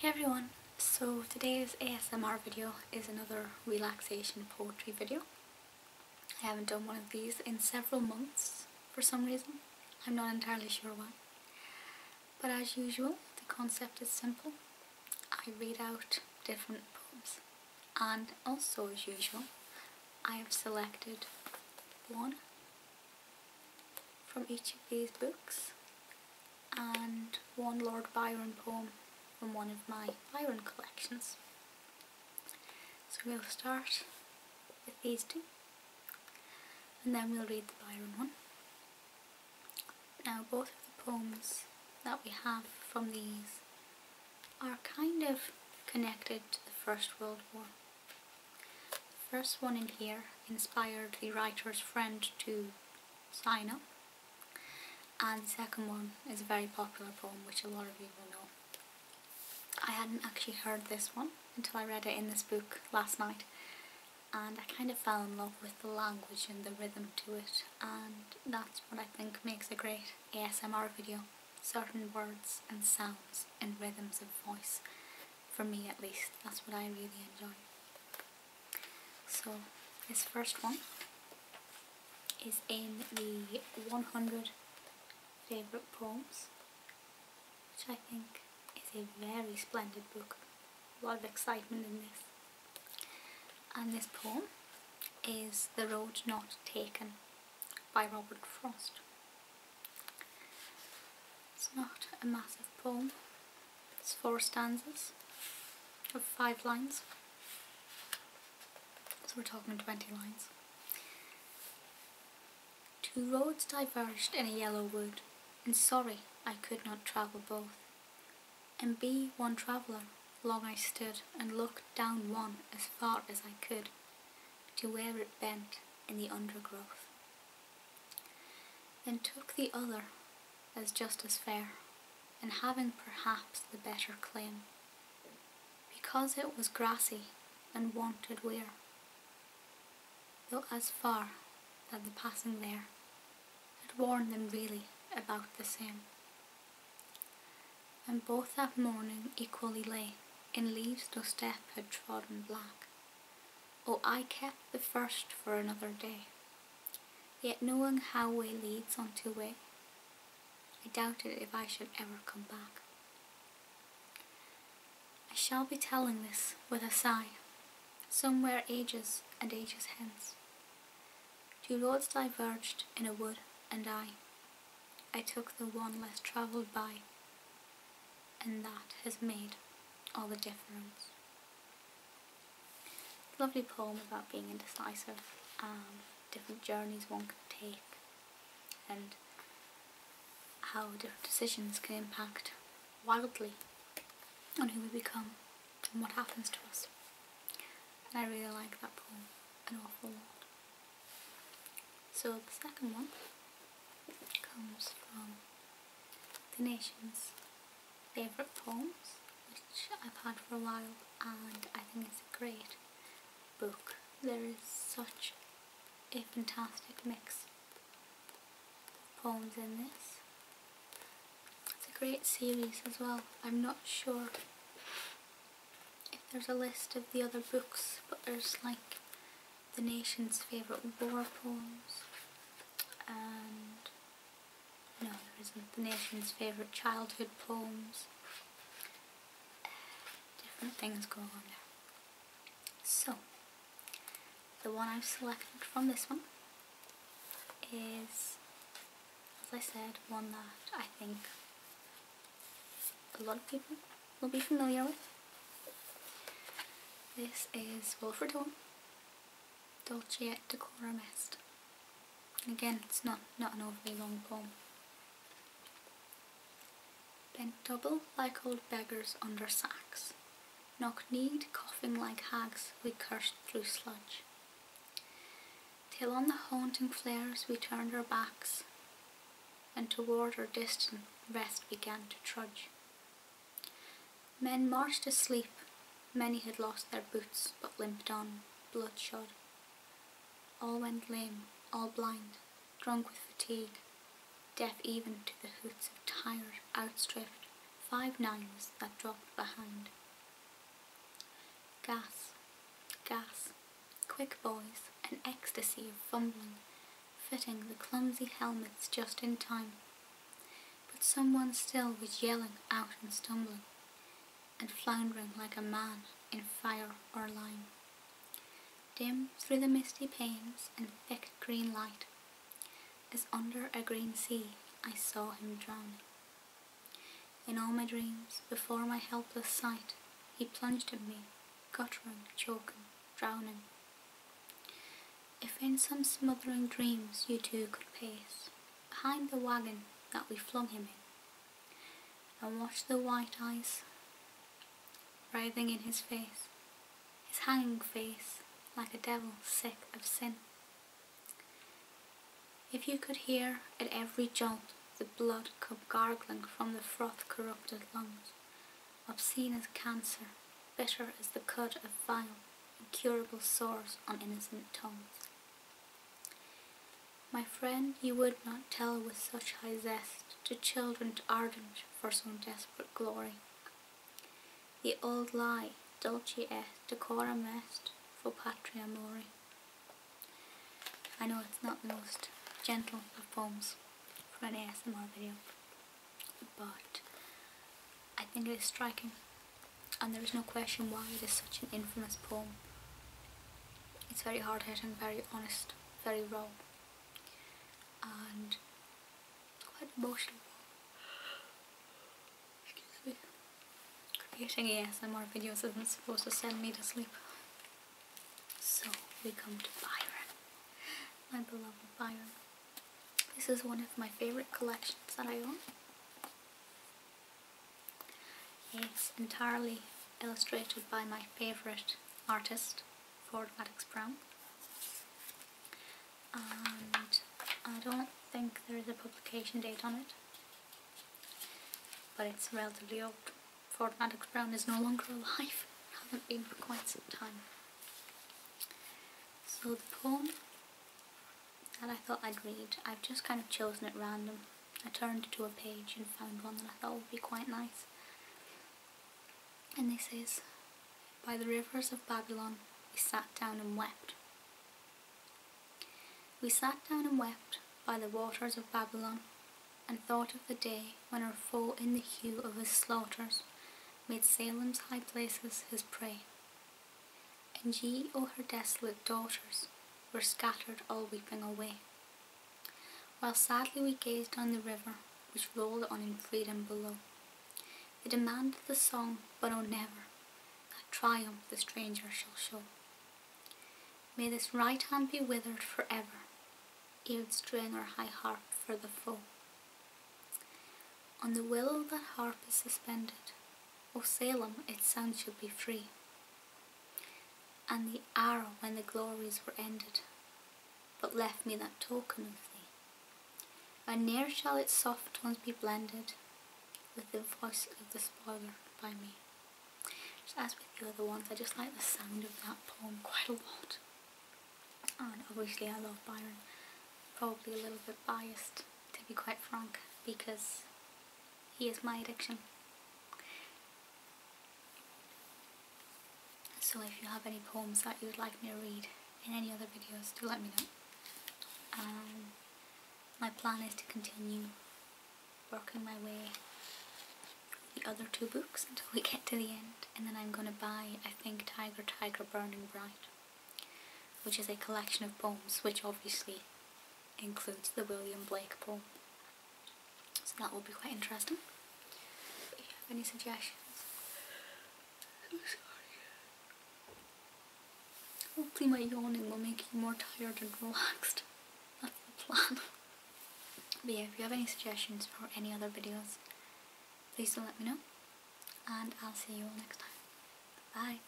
Hey everyone, so today's ASMR video is another relaxation poetry video. I haven't done one of these in several months for some reason. I'm not entirely sure why. But as usual, the concept is simple. I read out different poems, and also as usual, I have selected one from each of these books and one Lord Byron poem from one of my Byron collections. So we'll start with these two and then we'll read the Byron one. Now both of the poems that we have from these are kind of connected to the First World War. The first one in here inspired the writer's friend to sign up, and the second one is a very popular poem which a lot of you will know. I hadn't actually heard this one until I read it in this book last night, and I kind of fell in love with the language and the rhythm to it, and that's what I think makes a great ASMR video. Certain words and sounds and rhythms of voice. For me at least, that's what I really enjoy. So this first one is in the 100 favourite poems, which I think is a very splendid book. A lot of excitement in this. And this poem is The Road Not Taken by Robert Frost. It's not a massive poem. It's 4 stanzas of 5 lines. So we're talking 20 lines. 2 roads diverged in a yellow wood, and sorry I could not travel both. And be one traveller, long I stood and looked down one as far as I could, to where it bent in the undergrowth. Then took the other as just as fair, and having perhaps the better claim, because it was grassy and wanted weir, though as far that the passing there had worn them really about the same. And both that morning equally lay in leaves no step had trodden black. Oh, I kept the first for another day, yet knowing how way leads unto way, I doubted if I should ever come back. I shall be telling this with a sigh, somewhere ages and ages hence. 2 roads diverged in a wood, and I took the one less travelled by, and that has made all the difference. Lovely poem about being indecisive, different journeys one can take, and how different decisions can impact wildly on who we become and what happens to us. And I really like that poem an awful lot. So the second one comes from the nation's favourite poems, which I've had for a while, and I think it's a great book. There is such a fantastic mix of poems in this. It's a great series as well. I'm not sure if there's a list of the other books, but there's like the nation's favourite war poems, and no, there isn't. The nation's favourite childhood poems. Different things go on there. So, the one I've selected from this one is, as I said, one that I think a lot of people will be familiar with. This is Wilfred, Dulce et Decorum est. And again, it's not an overly long poem. Bent double like old beggars under sacks, knock-kneed, coughing like hags, we cursed through sludge, till on the haunting flares we turned our backs, and toward our distant rest began to trudge. Men marched asleep, many had lost their boots, but limped on, bloodshot. All went lame, all blind, drunk with fatigue, deaf even to the hoots of tired, outstripped, 5 9s that dropped behind. Gas, gas, quick boys, an ecstasy of fumbling, fitting the clumsy helmets just in time. But someone still was yelling out and stumbling, and floundering like a man in fire or lime. Dim through the misty panes and thick green light, as under a green sea I saw him drowning. In all my dreams, before my helpless sight, he plunged at me, guttering, choking, drowning. If in some smothering dreams you too could pace behind the wagon that we flung him in, and watch the white eyes writhing in his face, his hanging face like a devil sick of sin. If you could hear at every jolt the blood come gargling from the froth-corrupted lungs, obscene as cancer, bitter as the cud of vile, incurable sores on innocent tongues. My friend, you would not tell with such high zest to children ardent for some desperate glory. The old lie, Dulce est, Decorum est, for patria mori. I know it's not the most gentle of poems for an ASMR video, but I think it is striking, and there is no question why it is such an infamous poem. It's very hard-hitting, very honest, very raw, and quite emotional. Excuse me. Creating ASMR videos isn't supposed to send me to sleep. So we come to Byron, my beloved Byron. This is one of my favourite collections that I own. It's entirely illustrated by my favourite artist, Brown. And I don't think there is a publication date on it, but it's relatively old. Brown is no longer alive, hasn't been for quite some time. So the poem that I thought I'd read, I've just kind of chosen at random. I turned to a page and found one that I thought would be quite nice. And this is, by the rivers of Babylon, we sat down and wept. We sat down and wept by the waters of Babylon, and thought of the day when our foe in the hue of his slaughters made Salem's high places his prey. And ye, O her desolate daughters, were scattered all weeping away, while sadly we gazed on the river which rolled on in freedom below. They demanded the song, but oh never that triumph the stranger shall show. May this right hand be withered for ever, ere it string our high harp for the foe. On the willow that harp is suspended, O Salem, its sound should be free, and the arrow when the glories were ended, but left me that token of thee. And ne'er shall its soft tones be blended with the voice of the spoiler by me. Just as with the other ones, I just like the sound of that poem quite a lot. And obviously I love Byron. Probably a little bit biased, to be quite frank, because he is my addiction. So if you have any poems that you would like me to read in any other videos, do let me know. My plan is to continue working my way through the other 2 books until we get to the end, and then I'm going to buy, I think, Tiger, Tiger, Burning Bright, which is a collection of poems, which obviously includes the William Blake poem. So that will be quite interesting. If you have any suggestions, so sorry. Hopefully my yawning will make you more tired and relaxed. That's the plan. But yeah, if you have any suggestions for any other videos, please do let me know. And I'll see you all next time. Bye.